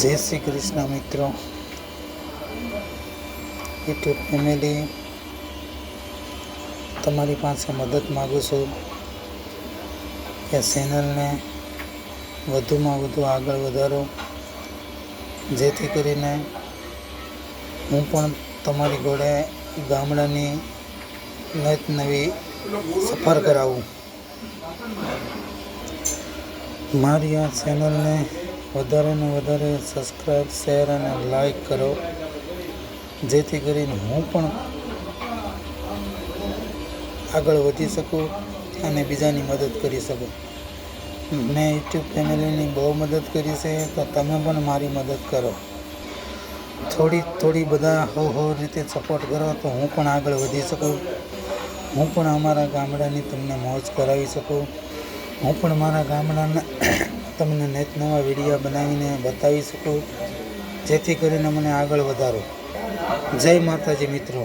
જય શ્રી કૃષ્ણ મિત્રો, YouTube family, તમારી પાસે મદદ માગું છું કે ચેનલને વધુમાં વધુ આગળ વધારો, જેથી કરીને હું પણ તમારી જોડે ગામડાની નવી સફર કરાવું. મારી આ ચેનલને વધારે ને વધારે સબસ્ક્રાઈબ, શેર અને લાઈક કરો, જેથી કરીને હું પણ આગળ વધી શકું અને બીજાની મદદ કરી શકું. મેં યુટ્યુબ ફેમિલીની બહુ મદદ કરી છે, તો તમે પણ મારી મદદ કરો. થોડી બધા હો રીતે સપોર્ટ કરો તો હું પણ આગળ વધી શકું. હું પણ અમારા ગામડાની તમને મોજ કરાવી શકું. હું પણ મારા ગામડાના તમને નવા વિડીયો બનાવીને બતાવી શકું, જેથી કરીને મને આગળ વધારો. જય માતાજી મિત્રો.